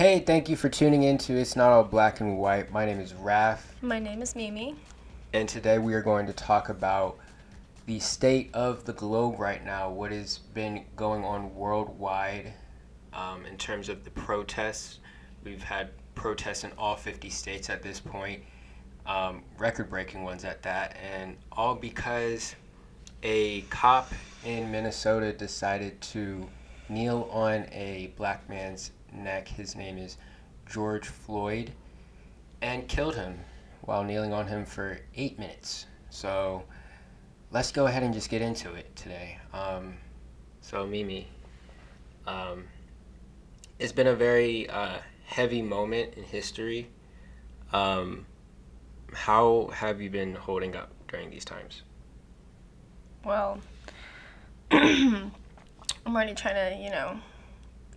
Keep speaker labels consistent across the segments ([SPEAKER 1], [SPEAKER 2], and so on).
[SPEAKER 1] Hey, thank you for tuning in to It's Not All Black and White. My name is Raph,
[SPEAKER 2] My name is Mimi.
[SPEAKER 1] and today we are going to talk about the state of the globe right now, what has been going on worldwide in terms of the protests. We've had protests in all 50 states at this point, record-breaking ones at that, and all because a cop in Minnesota decided to kneel on a black man's neck. His name is George Floyd, and killed him while kneeling on him for 8 minutes. So let's go ahead and just get into it today. So Mimi, um, it's been a very heavy moment in history. Um, how have you been holding up during these times?
[SPEAKER 2] Well, I'm already trying to,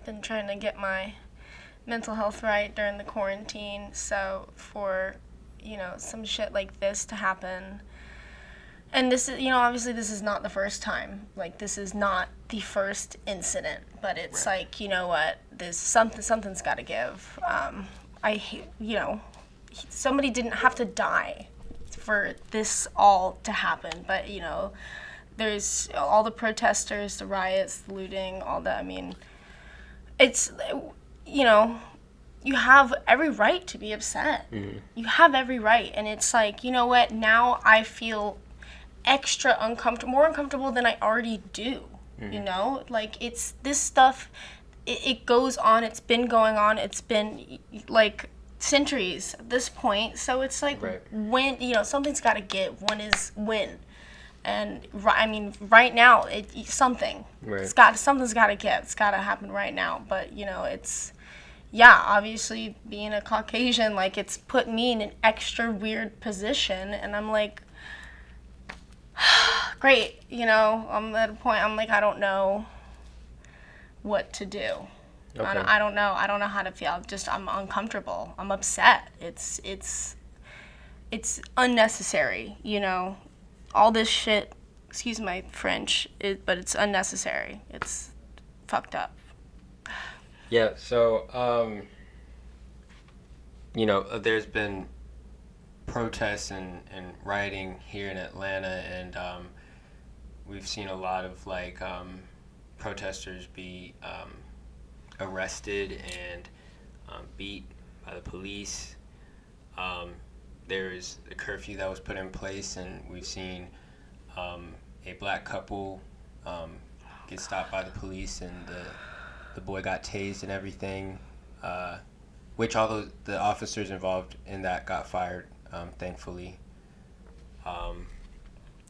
[SPEAKER 2] been trying to get my mental health right during the quarantine. So for, some shit like this to happen, and this is, obviously this is not the first time. Like, this is not the first incident, but it's
[SPEAKER 1] Right.
[SPEAKER 2] like, you know what, there's something's got to give. I hate, somebody didn't have to die for this all to happen, but there's all the protesters, the riots, the looting, all that. I mean, it's, you know, you have every right to be upset.
[SPEAKER 1] Mm-hmm.
[SPEAKER 2] You have every right. And it's like, you know what? Now I feel extra uncomfortable, more uncomfortable than I already do. Like, it's this stuff, it goes on. It's been going on. It's been like centuries at this point. So it's like,
[SPEAKER 1] Right.
[SPEAKER 2] when, something's got to give. When? And I mean, right now,
[SPEAKER 1] Right.
[SPEAKER 2] something's got to give. It's got to happen right now. But it's, yeah, obviously being a Caucasian, like, it's put me in an extra weird position, and I'm like, great, I'm at a point. I'm like, I don't know what to do.
[SPEAKER 1] Okay.
[SPEAKER 2] I don't know. I don't know how to feel. I'm uncomfortable. I'm upset. It's unnecessary. All this shit. Excuse my French, but it's unnecessary. It's fucked up.
[SPEAKER 1] Yeah, so, there's been protests and rioting here in Atlanta, and we've seen a lot of, protesters be arrested and beat by the police. There's a curfew that was put in place, and we've seen a black couple get stopped by the police, and the boy got tased and everything, which all the officers involved in that got fired, thankfully.
[SPEAKER 2] I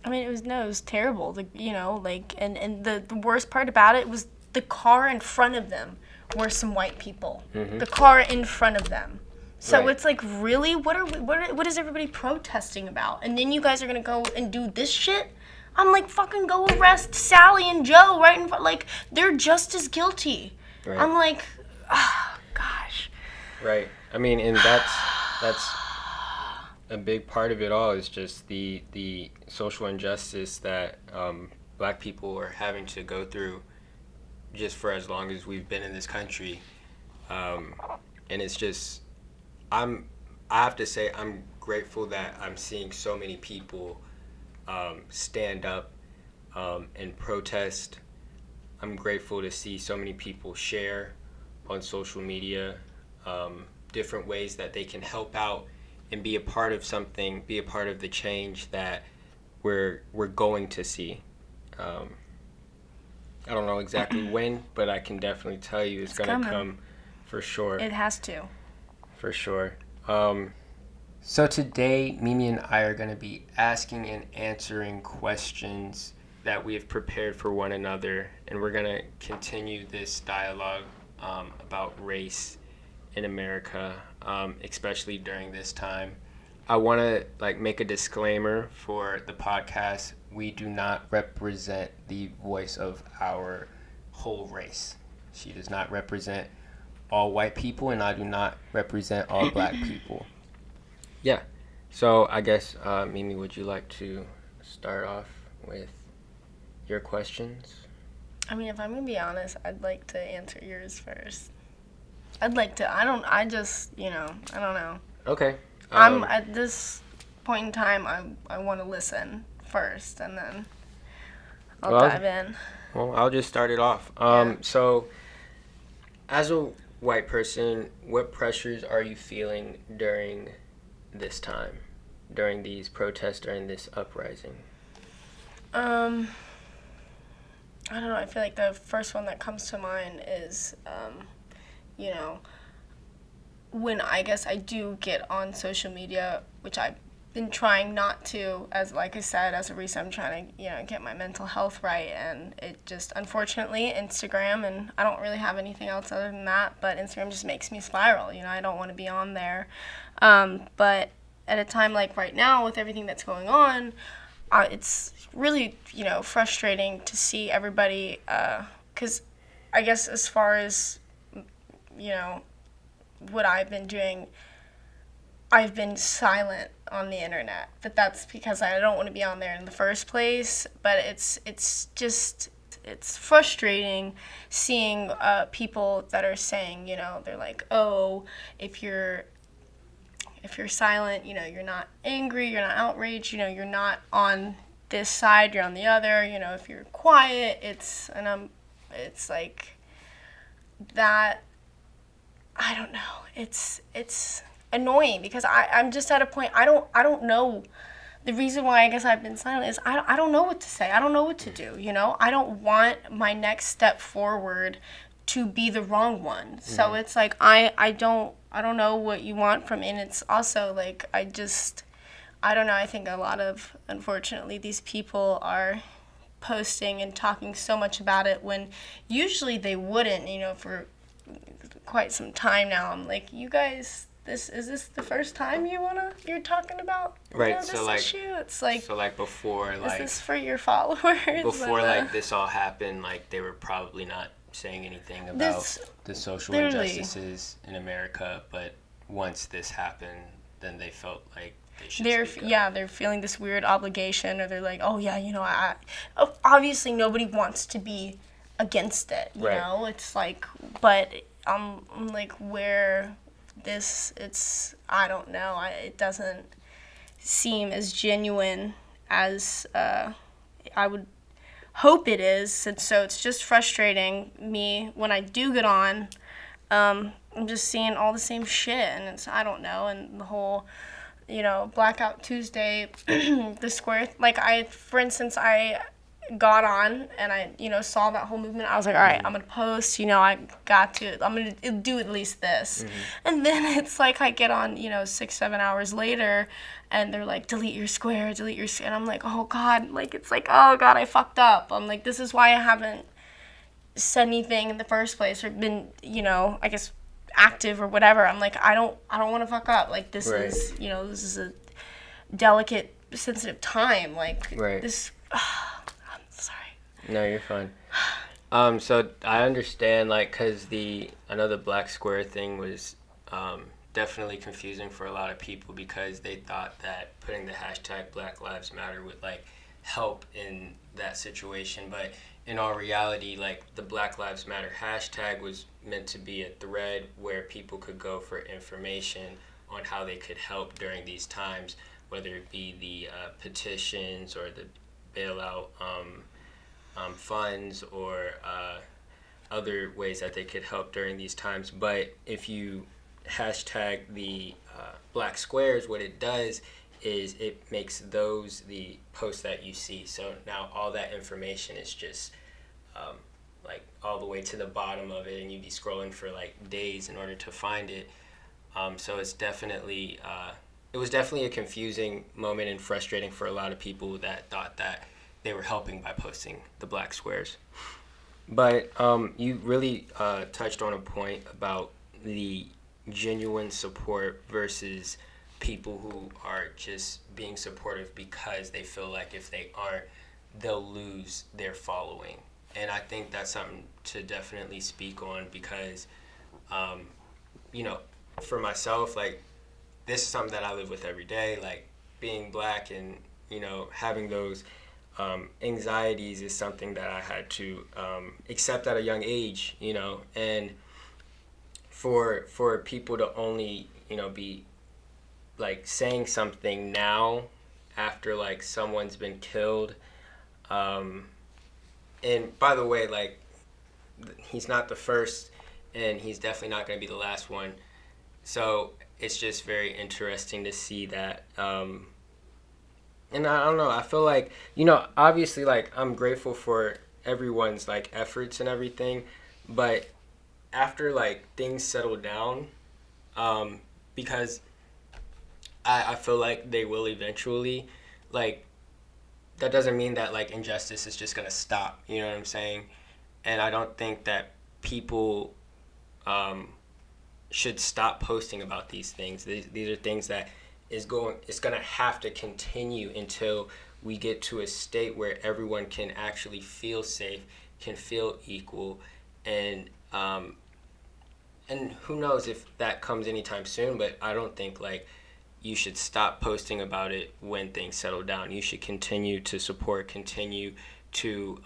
[SPEAKER 2] mean, it was terrible. And the worst part about it was the car in front of them were some white people.
[SPEAKER 1] Mm-hmm.
[SPEAKER 2] The car in front of them. So
[SPEAKER 1] Right.
[SPEAKER 2] it's like, really, what is everybody protesting about? And then you guys are gonna go and do this shit? I'm like, fucking go arrest Sally and Joe right in front. Like, they're just as guilty.
[SPEAKER 1] Right.
[SPEAKER 2] I'm like, oh, gosh.
[SPEAKER 1] Right. I mean, and that's a big part of it all is just the social injustice that black people are having to go through just for as long as we've been in this country, and it's just I have to say I'm grateful that I'm seeing so many people stand up and protest. I'm grateful to see so many people share on social media different ways that they can help out and be a part of something, be a part of the change that we're going to see. I don't know exactly when, but I can definitely tell you it's going to come for sure.
[SPEAKER 2] It has to.
[SPEAKER 1] For sure. So today, Mimi and I are going to be asking and answering questions that we have prepared for one another, and we're going to continue this dialogue about race in America, especially during this time. I want to make a disclaimer for the podcast. We do not represent the voice of our whole race. She does not represent all white people, and I do not represent all black people. Yeah. So I guess, Mimi, would you like to start off with your questions?
[SPEAKER 2] I mean, if I'm gonna be honest, I'd like to answer yours first. I'd like to. I just, I don't know.
[SPEAKER 1] Okay.
[SPEAKER 2] I'm at this point in time. I want to listen first, and then I'll
[SPEAKER 1] well,
[SPEAKER 2] dive in.
[SPEAKER 1] well, I'll just start it off.
[SPEAKER 2] Yeah.
[SPEAKER 1] So, as a white person, what pressures are you feeling during this time, during these protests, during this uprising?
[SPEAKER 2] I don't know. I feel like the first one that comes to mind is, you know, when I guess I do get on social media, which I've been trying not to, as like I said, as a reason I'm trying to, get my mental health right, and it just, unfortunately, Instagram, and I don't really have anything else other than that, but Instagram just makes me spiral. I don't want to be on there. But at a time like right now, with everything that's going on, it's really, frustrating to see everybody, because I guess as far as, you know, what I've been doing, I've been silent on the internet. But that's because I don't want to be on there in the first place. But it's just it's frustrating seeing people that are saying, they're like, oh, if you're silent, you're not angry, you're not outraged, you're not on this side, you're on the other. If you're quiet, it's like that. I don't know. It's annoying because I'm just at a point. I don't know. The reason why I guess I've been silent is I don't know what to say. I don't know what to do. I don't want my next step forward to be the wrong one. Mm-hmm. So it's like I don't know what you want from me. And it's also like I don't know. I think a lot of, unfortunately, these people are posting and talking so much about it when usually they wouldn't. For quite some time now, I'm like, you guys, is this the first time you're talking about this issue? It's like,
[SPEAKER 1] so like before,
[SPEAKER 2] is
[SPEAKER 1] like
[SPEAKER 2] this for your followers?
[SPEAKER 1] before like this all happened, like they were probably not saying anything about the social injustices in America, but once this happened, then they felt like they should speak up.
[SPEAKER 2] They're feeling this weird obligation, or they're like, oh yeah, obviously nobody wants to be against it, it's like, but I'm like, where I don't know, it doesn't seem as genuine as I would hope it is, and so it's just frustrating me when I do get on. I'm just seeing all the same shit, and I don't know, and the whole Blackout Tuesday, the square, like for instance, I got on and I, saw that whole movement. I was like, all right, I'm going to post, I'm going to do at least this. Mm-hmm. And then it's like I get on, 6-7 hours later and they're like, delete your square. And I'm like, oh God, like, it's like, oh God, I fucked up. I'm like, this is why I haven't said anything in the first place or been, I guess active or whatever. I'm like, I don't want to fuck up. Like, this is, this is a delicate, sensitive time. Like, this...
[SPEAKER 1] No, you're fine. So I understand, like, because I know the black square thing was definitely confusing for a lot of people because they thought that putting the hashtag Black Lives Matter would, like, help in that situation. But in all reality, like, the Black Lives Matter hashtag was meant to be a thread where people could go for information on how they could help during these times, whether it be the petitions or the bailout funds or other ways that they could help during these times. But if you hashtag the black squares, what it does is it makes those the posts that you see. So now all that information is just like all the way to the bottom of it, and you'd be scrolling for like days in order to find it. So it's definitely it was definitely a confusing moment and frustrating for a lot of people that thought that they were helping by posting the black squares. But you really touched on a point about the genuine support versus people who are just being supportive because they feel like if they aren't, they'll lose their following. And I think that's something to definitely speak on because, for myself, like, this is something that I live with every day. Like, being black and, having those anxieties is something that I had to accept at a young age, and for people to only, be like saying something now after like someone's been killed. And by the way, like, he's not the first, and he's definitely not going to be the last one. So it's just very interesting to see that. And I don't know. I feel like, obviously, like, I'm grateful for everyone's like efforts and everything, but after like things settle down, because I feel like they will eventually, like, that doesn't mean that like injustice is just gonna stop. You know what I'm saying? And I don't think that people should stop posting about these things. These are things that it's gonna have to continue until we get to a state where everyone can actually feel safe, can feel equal, and who knows if that comes anytime soon. But I don't think like you should stop posting about it when things settle down. You should continue to support, continue to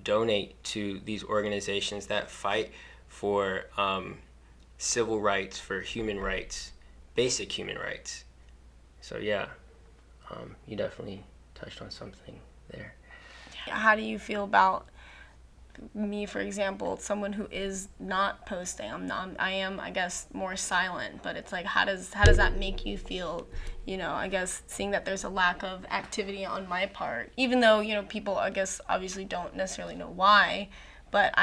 [SPEAKER 1] donate to these organizations that fight for civil rights, for human rights, basic human rights. So yeah, you definitely touched on something there.
[SPEAKER 2] How do you feel about me, for example, someone who is not posting? I am, I guess, more silent, but it's like, how does that make you feel? I guess seeing that there's a lack of activity on my part, even though people, I guess, obviously don't necessarily know why, but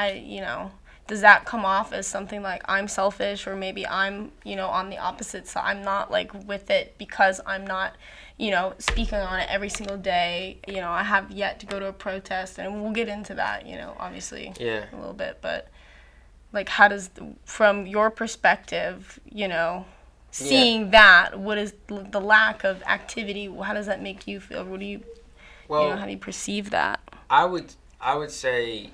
[SPEAKER 2] does that come off as something like I'm selfish, or maybe I'm on the opposite side? I'm not like with it because I'm not speaking on it every single day. I have yet to go to a protest, and we'll get into that, obviously,
[SPEAKER 1] Yeah.
[SPEAKER 2] a little bit. But, like, how does, from your perspective, seeing that, what is the lack of activity, how does that make you feel? What do you, how do you perceive that?
[SPEAKER 1] I would say,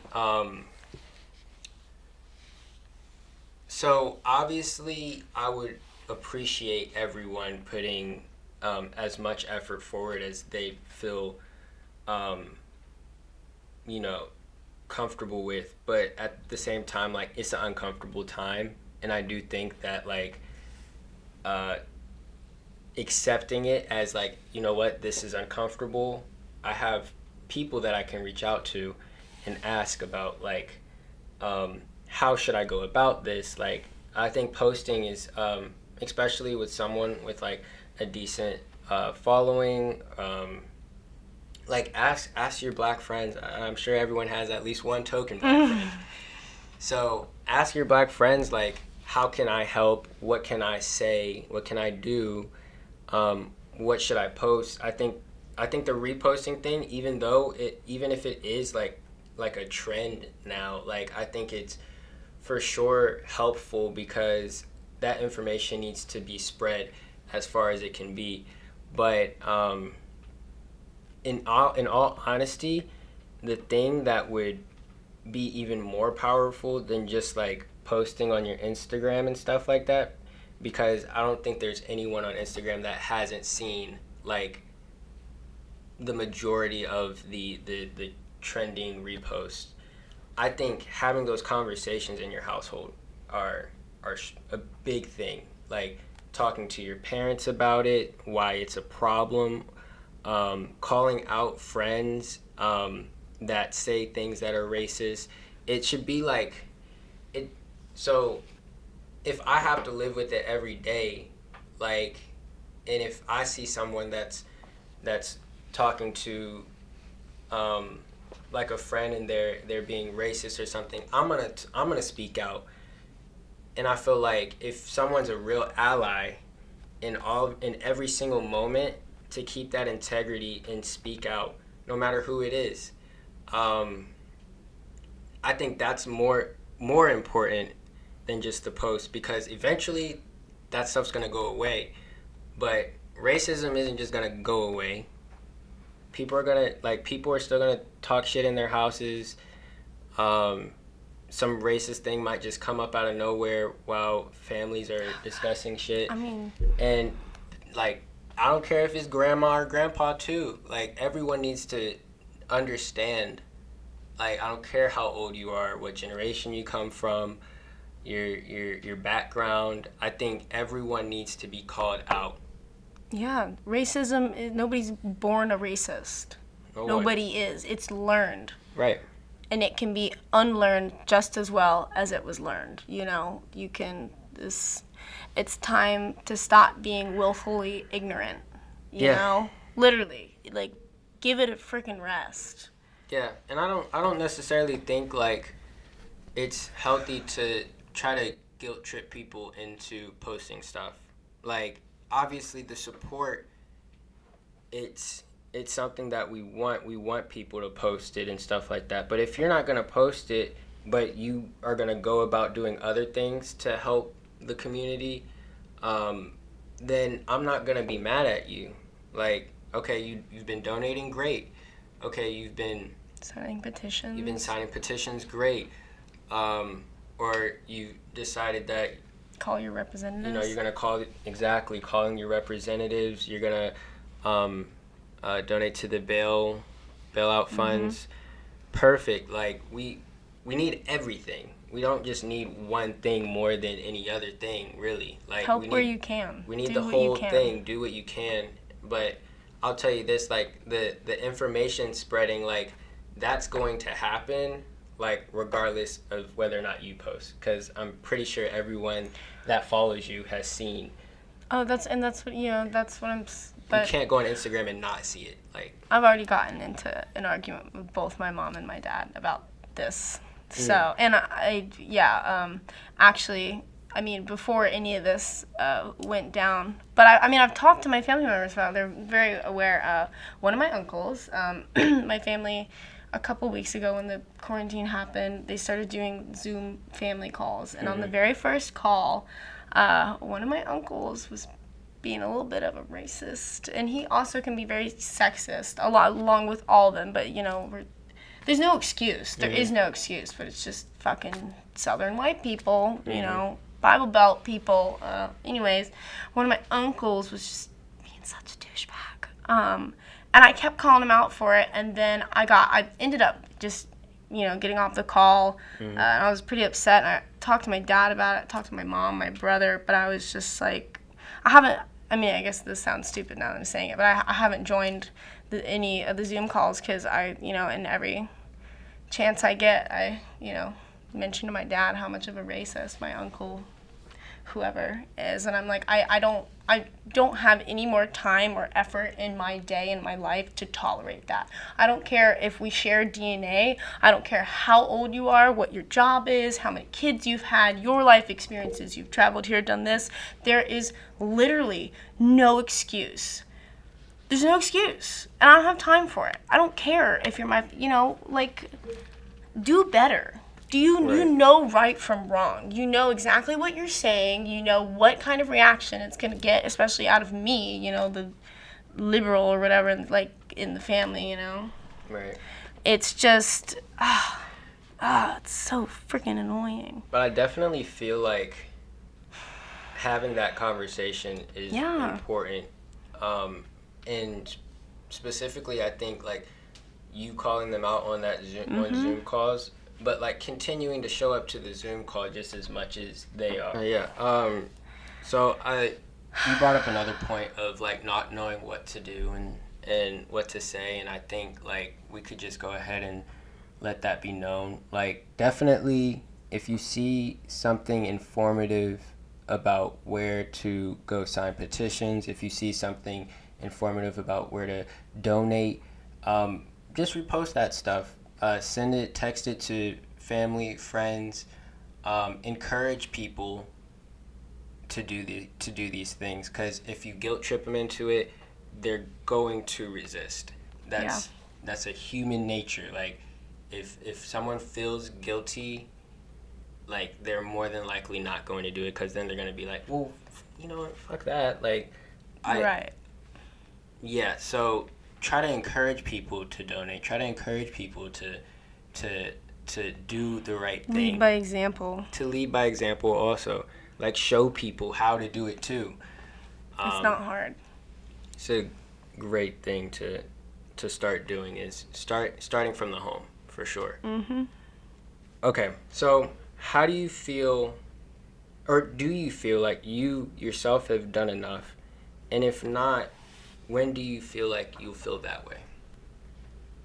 [SPEAKER 1] so obviously I would appreciate everyone putting as much effort forward as they feel, comfortable with. But at the same time, like, it's an uncomfortable time, and I do think that like accepting it as like, what, this is uncomfortable. I have people that I can reach out to and ask about like, how should I go about this? Like, I think posting is, especially with someone with like a decent following, like ask your black friends. I'm sure everyone has at least one token black friend. So ask your black friends, like, how can I help? What can I say? What can I do? What should I post? I think the reposting thing, even if it is like a trend now, like, I think it's for sure helpful, because that information needs to be spread as far as it can be. But in all honesty, the thing that would be even more powerful than just like posting on your Instagram and stuff like that, because I don't think there's anyone on Instagram that hasn't seen like the majority of the trending reposts. I think having those conversations in your household are a big thing. Like, talking to your parents about it, why it's a problem, calling out friends that say things that are racist. It should be like it. So if I have to live with it every day, like, and if I see someone that's talking to like a friend, and they're being racist or something, I'm gonna speak out. And I feel like if someone's a real ally in every single moment, to keep that integrity and speak out, no matter who it is, I think that's more important than just the post, because eventually that stuff's gonna go away. But racism isn't just gonna go away. People are still gonna talk shit in their houses. Some racist thing might just come up out of nowhere while families are discussing shit.
[SPEAKER 2] I mean,
[SPEAKER 1] and like, I don't care if it's grandma or grandpa too. Like, everyone needs to understand. Like, I don't care how old you are, what generation you come from. your background. I think everyone needs to be called out.
[SPEAKER 2] Yeah, racism, nobody's born a racist. Nobody is. It's learned.
[SPEAKER 1] Right.
[SPEAKER 2] And it can be unlearned just as well as it was learned. You know, you can, it's time to stop being willfully ignorant. You know? Literally. Like, give it a freaking rest.
[SPEAKER 1] Yeah, and I don't necessarily think, like, it's healthy to try to guilt trip people into posting stuff. Like, obviously the support, it's something that we want people to post it and stuff like that. But if you're not going to post it, but you are going to go about doing other things to help the community, then I'm not going to be mad at you. Like, okay, you've been donating, great. Okay, you've been
[SPEAKER 2] signing petitions.
[SPEAKER 1] You've been signing petitions, great. Or you decided that
[SPEAKER 2] call your representatives.
[SPEAKER 1] You know, you're gonna calling your representatives. You're gonna donate to the bailout funds. Perfect. Like we need everything. We don't just need one thing more than any other thing, really. Like
[SPEAKER 2] help where you can.
[SPEAKER 1] We need the whole thing. Do what you can. But I'll tell you this: like the information spreading, like that's going to happen. Like regardless of whether or not you post, because I'm pretty sure everyone that follows you has seen.
[SPEAKER 2] Oh, that's what I'm.
[SPEAKER 1] But you can't go on Instagram and not see it. Like
[SPEAKER 2] I've already gotten into an argument with both my mom and my dad about this. So and actually, I mean before any of this went down, but I've talked to my family members about it. They're very aware. One of my uncles, my family. A couple weeks ago when the quarantine happened, they started doing Zoom family calls. And on the very first call, one of my uncles was being a little bit of a racist. And he also can be very sexist, along with all of them. But, you know, there's no excuse. There is no excuse. But it's just fucking Southern white people, you know, Bible Belt people. Anyways, one of my uncles was just being such a douchebag. And I kept calling him out for it, and then I ended up just, you know, getting off the call, and I was pretty upset, and I talked to my dad about it, talked to my mom, my brother, but I was just like, I guess this sounds stupid now that I'm saying it, but I haven't joined any of the Zoom calls, because in every chance I get, I, mention to my dad how much of a racist my uncle, whoever is, and I'm like, I don't have any more time or effort in my day, in my life, to tolerate that. I don't care if we share DNA. I don't care how old you are, what your job is, how many kids you've had, your life experiences, you've traveled here, done this. There is literally no excuse. There's no excuse, and I don't have time for it. I don't care if you're do better. You know right from wrong. You know exactly what you're saying. You know what kind of reaction it's going to get, especially out of me, the liberal or whatever, like, in the family,
[SPEAKER 1] Right.
[SPEAKER 2] It's just, it's so freaking annoying.
[SPEAKER 1] But I definitely feel like having that conversation is important. And specifically, I think, like, you calling them out on that on Zoom calls, but like continuing to show up to the Zoom call just as much as they are. So you brought up another point of like not knowing what to do and what to say, and I think like we could just go ahead and let that be known. Like definitely, if you see something informative about where to go sign petitions, if you see something informative about where to donate, just repost that stuff. Send it, text it to family, friends. Encourage people to do these things, because if you guilt trip them into it, they're going to resist. That's a human nature. Like if someone feels guilty, like they're more than likely not going to do it, because then they're going to be like, well, you know what, fuck that. Like,
[SPEAKER 2] right.
[SPEAKER 1] Yeah. So try to encourage people to donate. Try to encourage people to do the right thing.
[SPEAKER 2] Lead by example.
[SPEAKER 1] To lead by example also. Like show people how to do it too.
[SPEAKER 2] It's not hard.
[SPEAKER 1] It's a great thing to start doing, is starting from the home, for sure.
[SPEAKER 2] Mm-hmm.
[SPEAKER 1] Okay, so how do you feel Or do you feel like you yourself have done enough? And if not, when do you feel like you'll feel that way?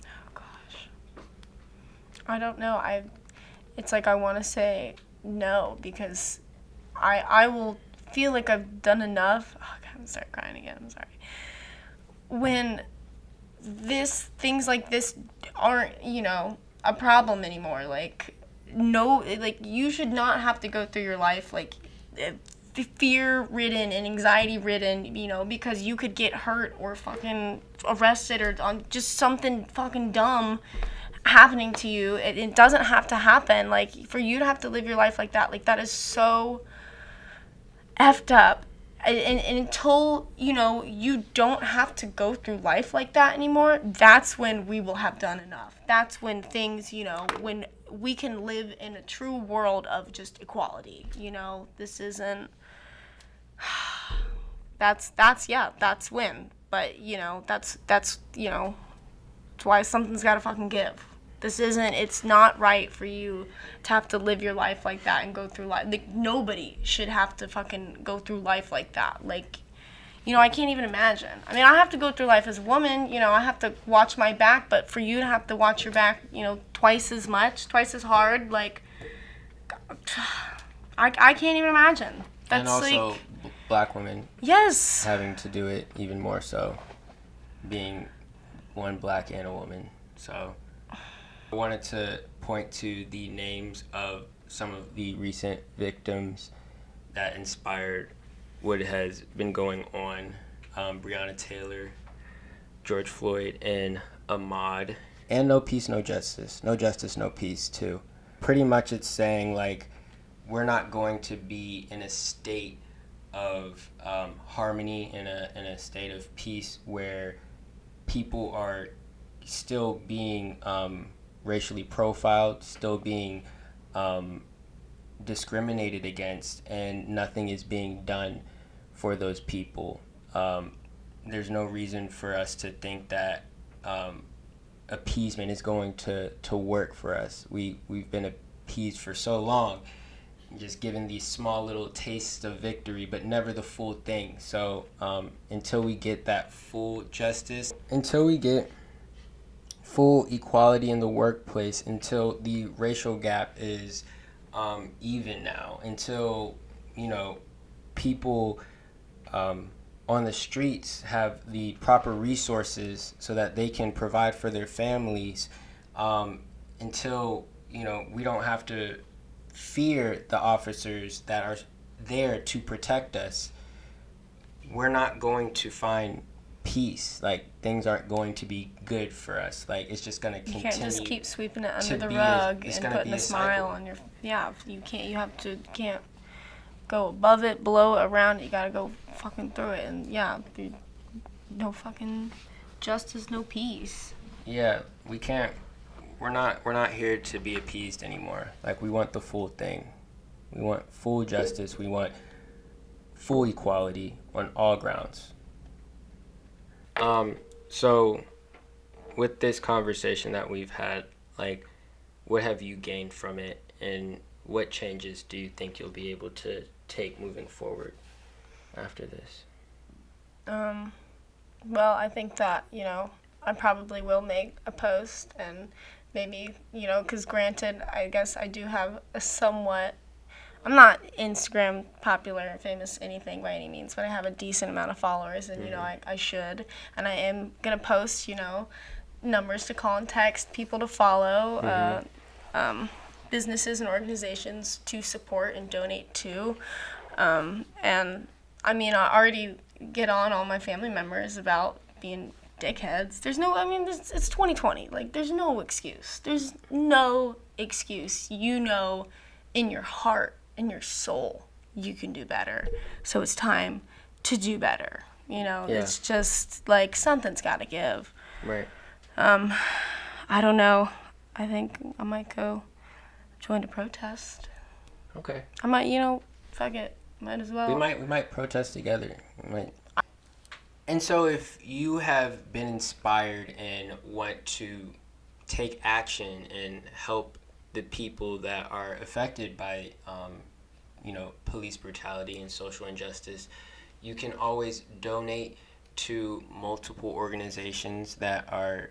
[SPEAKER 2] Oh gosh. I don't know. It's like I want to say no because I will feel like I've done enough. Oh God, I'm gonna start crying again. I'm sorry. When things like this aren't, a problem anymore. Like no, like you should not have to go through your life like fear ridden and anxiety ridden, because you could get hurt or fucking arrested or on just something fucking dumb happening to you. It doesn't have to happen. Like for you to have to live your life like that is so effed up. And until you don't have to go through life like that anymore, that's when we will have done enough. That's when things, when we can live in a true world of just equality. This isn't that's when. But that's why something's got to fucking give. It's not right for you to have to live your life like that and go through life. Like, nobody should have to fucking go through life like that. Like, I can't even imagine. I mean, I have to go through life as a woman, I have to watch my back, but for you to have to watch your back, twice as much, twice as hard, like, I can't even imagine. That's
[SPEAKER 1] and also,
[SPEAKER 2] like,
[SPEAKER 1] black women.
[SPEAKER 2] Yes.
[SPEAKER 1] Having to do it even more so, being one black and a woman, so... I wanted to point to the names of some of the recent victims that inspired what has been going on. Breonna Taylor, George Floyd, and Ahmaud. And no peace, no justice. No justice, no peace, too. Pretty much it's saying, like, we're not going to be in a state of harmony, in a state of peace where people are still being... racially profiled, still being discriminated against, and nothing is being done for those people. There's no reason for us to think that appeasement is going to work for us. We've been appeased for so long, just given these small little tastes of victory, but never the full thing. So until we get that full justice, until we get full equality in the workplace, until the racial gap is even now, until people on the streets have the proper resources so that they can provide for their families, until we don't have to fear the officers that are there to protect us, we're not going to find peace. Like, things aren't going to be good for us. Like, it's just going to continue.
[SPEAKER 2] You can't just keep sweeping it under the rug and putting a smile on your... Yeah, you can't go above it, below it, around it. You gotta go fucking through it. And no fucking justice, no peace.
[SPEAKER 1] Yeah, we can't... We're not here to be appeased anymore. Like, we want the full thing. We want full justice. We want full equality on all grounds. So with this conversation that we've had, like, what have you gained from it, and what changes do you think you'll be able to take moving forward after this?
[SPEAKER 2] Well, I think that, I probably will make a post, and maybe, because granted, I guess I do have a somewhat... I'm not Instagram popular or famous anything by any means, but I have a decent amount of followers, and, I should. And I am going to post, numbers to call and text, people to follow, businesses and organizations to support and donate to. And, I mean, I already get on all my family members about being dickheads. It's 2020. Like, there's no excuse. There's no excuse. In your heart, in your soul, you can do better. So it's time to do better. It's just like something's got to give.
[SPEAKER 1] Right.
[SPEAKER 2] I don't know. I think I might go join a protest.
[SPEAKER 1] Okay.
[SPEAKER 2] I might, fuck it. Might as well.
[SPEAKER 1] We might protest together. And so if you have been inspired and want to take action and help the people that are affected by police brutality and social injustice, you can always donate to multiple organizations that are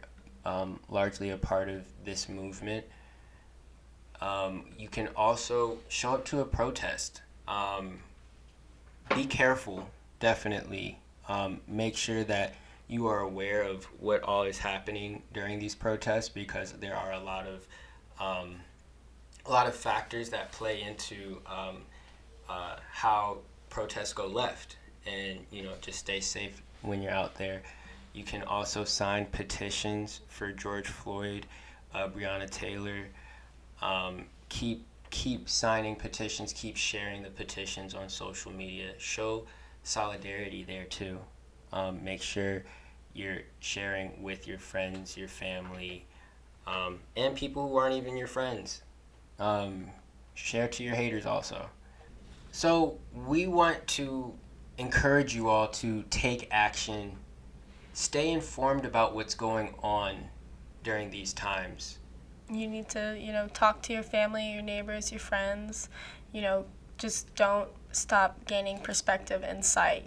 [SPEAKER 1] largely a part of this movement. You can also show up to a protest. Be careful, definitely. Make sure that you are aware of what all is happening during these protests, because there are a lot of factors that play into how protests go left. And just stay safe when you're out there. You can also sign petitions for George Floyd, Breonna Taylor. Keep signing petitions. Keep sharing the petitions on social media. Show solidarity there too. Make sure you're sharing with your friends, your family, and people who aren't even your friends. Share to your haters also. So we want to encourage you all to take action. Stay informed about what's going on during these times.
[SPEAKER 2] You need to, talk to your family, your neighbors, your friends. Just don't stop gaining perspective and sight.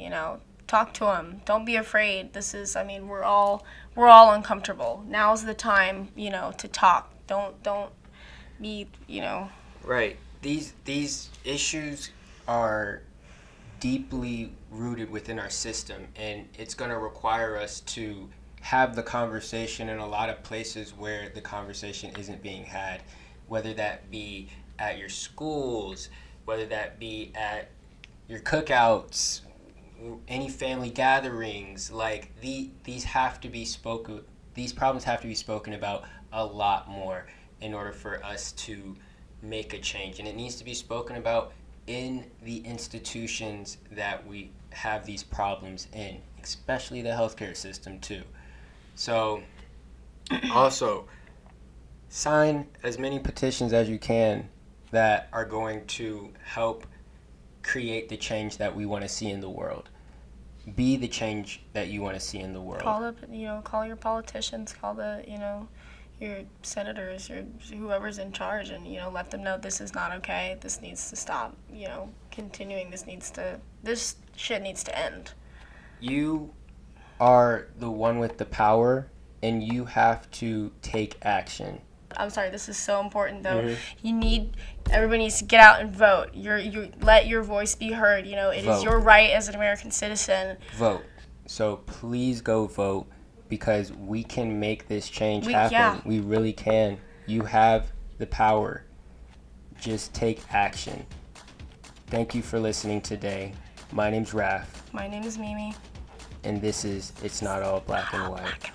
[SPEAKER 2] Talk to them. Don't be afraid. We're all uncomfortable. Now's the time, to talk. Don't be.
[SPEAKER 1] Right. These issues are deeply rooted within our system, and it's going to require us to have the conversation in a lot of places where the conversation isn't being had, whether that be at your schools, whether that be at your cookouts, any family gatherings. Like these have to be spoken. These problems have to be spoken about a lot more in order for us to make a change, and it needs to be spoken about in the institutions that we have these problems in, especially the healthcare system too. So also sign as many petitions as you can that are going to help create the change that we want to see in the world. Be the change that you want to see in the world.
[SPEAKER 2] Call your politicians, call your senators, whoever's in charge, and let them know this is not okay. This needs to stop. Continuing this shit needs to end.
[SPEAKER 1] You are the one with the power, and you have to take action.
[SPEAKER 2] I'm sorry, this is so important though. Everybody needs to get out and vote. Let your voice be heard. It
[SPEAKER 1] Vote.
[SPEAKER 2] is your right as an American citizen.
[SPEAKER 1] Vote. So please go vote, because we can make this change happen.
[SPEAKER 2] Yeah.
[SPEAKER 1] We really can. You have the power. Just take action. Thank you for listening today. My name's Raph.
[SPEAKER 2] My name is Mimi.
[SPEAKER 1] And this is It's Not All Black and White.